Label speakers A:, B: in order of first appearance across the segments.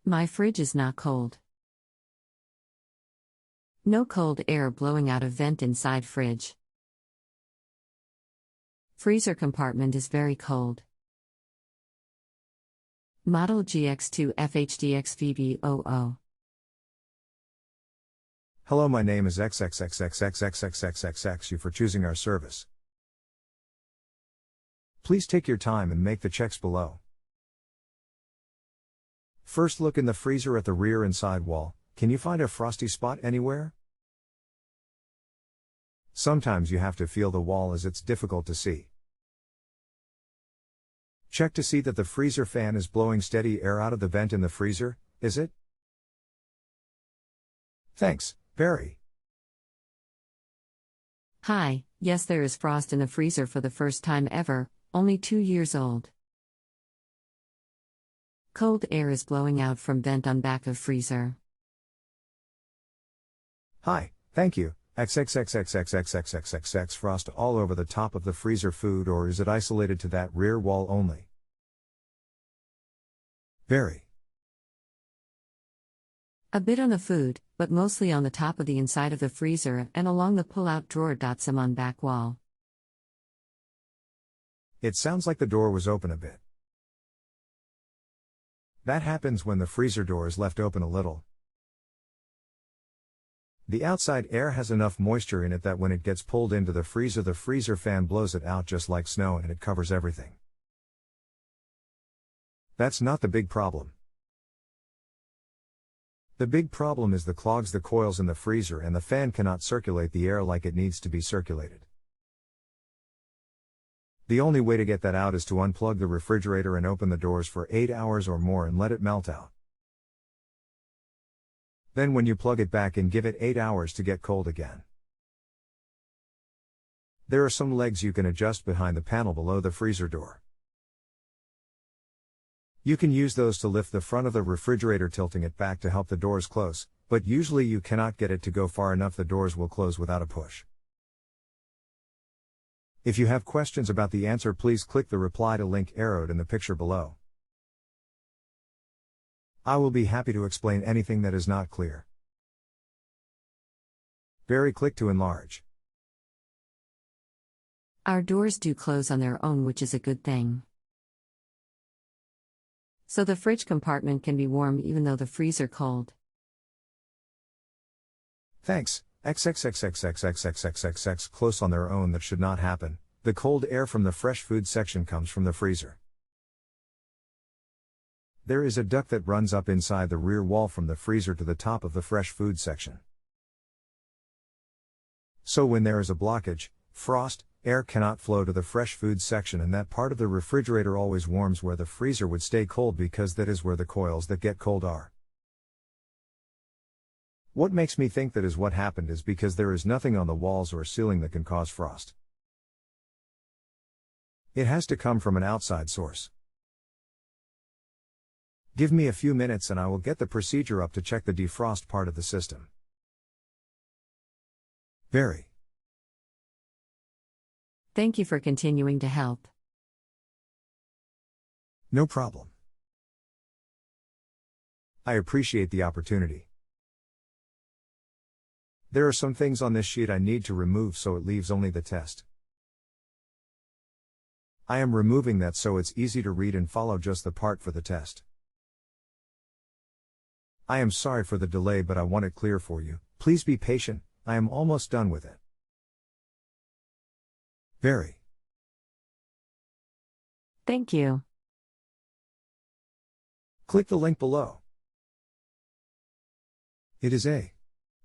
A: My fridge is not cold. No cold air blowing out of vent inside fridge. Freezer compartment is very cold. Model GX2 FHDXVB00.
B: Hello, my name is XXXXX you for choosing our service. Please take your time and make the checks below. First, look in the freezer at the rear and side wall. Can you find a frosty spot anywhere? Sometimes you have to feel the wall as it's difficult to see. Check to see that the freezer fan is blowing steady air out of the vent in the freezer, is it? Thanks, Barry.
A: Hi, yes, there is frost in the freezer for the first time ever, only 2 years old. Cold air is blowing out from vent on back of freezer.
B: Hi, thank you. XXXXXX frost all over the top of the freezer food, or is it isolated to that rear wall only? Very.
A: A bit on the food, but mostly on the top of the inside of the freezer and along the pull-out drawer. Some on back wall.
B: It sounds like the door was open a bit. That happens when the freezer door is left open a little. The outside air has enough moisture in it that when it gets pulled into the freezer fan blows it out just like snow and it covers everything. That's not the big problem. The big problem is the clogs the coils in the freezer and the fan cannot circulate the air like it needs to be circulated. The only way to get that out is to unplug the refrigerator and open the doors for 8 hours or more and let it melt out. Then when you plug it back in, give it 8 hours to get cold again. There are some legs you can adjust behind the panel below the freezer door. You can use those to lift the front of the refrigerator, tilting it back to help the doors close, but usually you cannot get it to go far enough the doors will close without a push. If you have questions about the answer, please click the reply to link arrowed in the picture below. I will be happy to explain anything that is not clear. Barry, click to enlarge.
A: Our doors do close on their own, which is a good thing. So the fridge compartment can be warm even though the freezer cold.
B: Thanks. XXXXXX close on their own, that should not happen. The cold air from the fresh food section comes from the freezer. There is a duct that runs up inside the rear wall from the freezer to the top of the fresh food section. So when there is a blockage, frost, air cannot flow to the fresh food section, and that part of the refrigerator always warms where the freezer would stay cold, because that is where the coils that get cold are. What makes me think that is what happened is because there is nothing on the walls or ceiling that can cause frost. It has to come from an outside source. Give me a few minutes and I will get the procedure up to check the defrost part of the system. Very.
A: Thank you for continuing to help.
B: No problem. I appreciate the opportunity. There are some things on this sheet I need to remove, so it leaves only the test. I am removing that so it's easy to read and follow just the part for the test. I am sorry for the delay, but I want it clear for you. Please be patient, I am almost done with it. Very.
A: Thank you.
B: Click the link below. It is a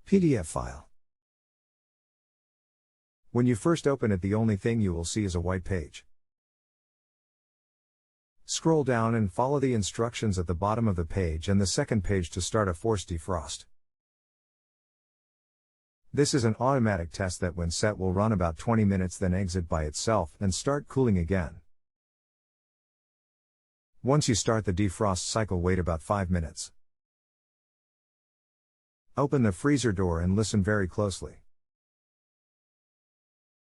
B: PDF file. When you first open it, the only thing you will see is a white page. Scroll down and follow the instructions at the bottom of the page and the second page to start a forced defrost. This is an automatic test that when set will run about 20 minutes, then exit by itself and start cooling again. Once you start the defrost cycle, wait about 5 minutes. Open the freezer door and listen very closely.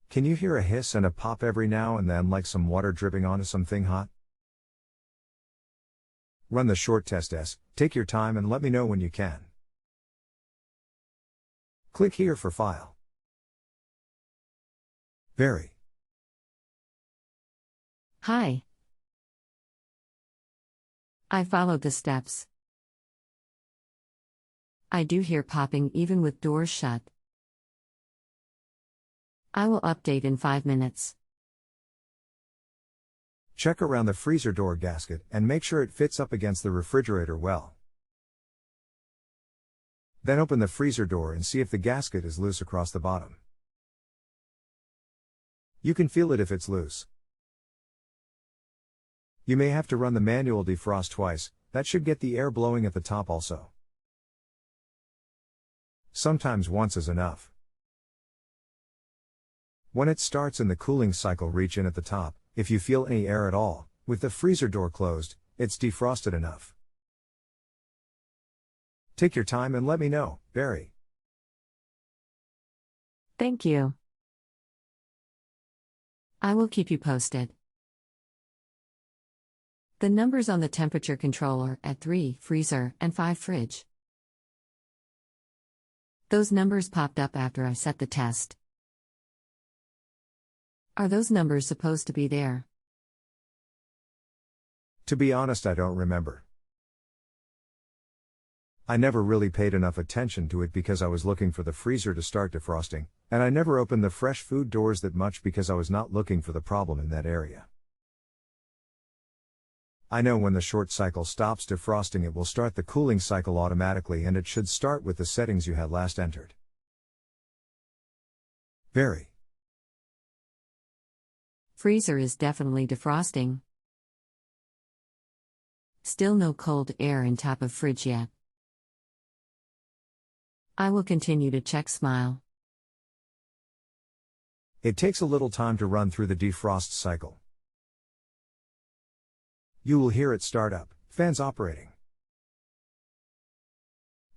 B: Can you hear a hiss and a pop every now and then, like some water dripping onto something hot? Run the short test S, take your time and let me know when you can. Click here for File. Very.
A: Hi. I followed the steps. I do hear popping even with doors shut. I will update in 5 minutes.
B: Check around the freezer door gasket and make sure it fits up against the refrigerator well. Then open the freezer door and see if the gasket is loose across the bottom. You can feel it if it's loose. You may have to run the manual defrost twice, that should get the air blowing at the top also. Sometimes once is enough. When it starts in the cooling cycle, reach in at the top. If you feel any air at all, with the freezer door closed, it's defrosted enough. Take your time and let me know, Barry.
A: Thank you. I will keep you posted. The numbers on the temperature controller at 3 freezer and 5 fridge. Those numbers popped up after I set the test. Are those numbers supposed to be there?
B: To be honest, I don't remember. I never really paid enough attention to it because I was looking for the freezer to start defrosting, and I never opened the fresh food doors that much because I was not looking for the problem in that area. I know when the short cycle stops defrosting, it will start the cooling cycle automatically, and it should start with the settings you had last entered. Very.
A: Freezer is definitely defrosting. Still no cold air in top of fridge yet. I will continue to check. Smile.
B: It takes a little time to run through the defrost cycle. You will hear it start up, fans operating.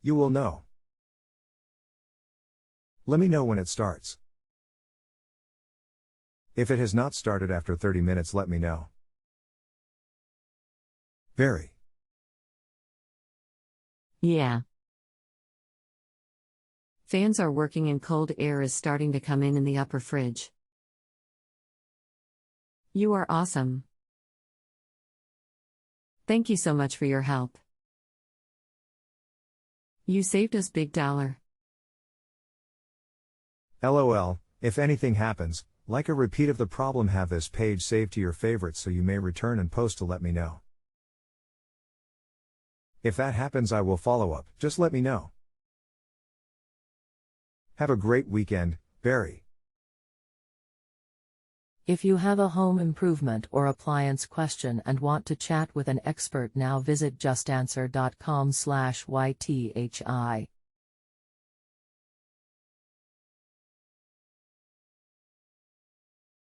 B: You will know. Let me know when it starts. If it has not started after 30 minutes, let me know. Very.
A: Yeah. Fans are working and cold air is starting to come in the upper fridge. You are awesome. Thank you so much for your help. You saved us big dollar.
B: LOL, if anything happens, like a repeat of the problem, have this page saved to your favorites so you may return and post to let me know. If that happens, I will follow up, just let me know. Have a great weekend, Barry.
C: If you have a home improvement or appliance question and want to chat with an expert now, visit justanswer.com/YTHI.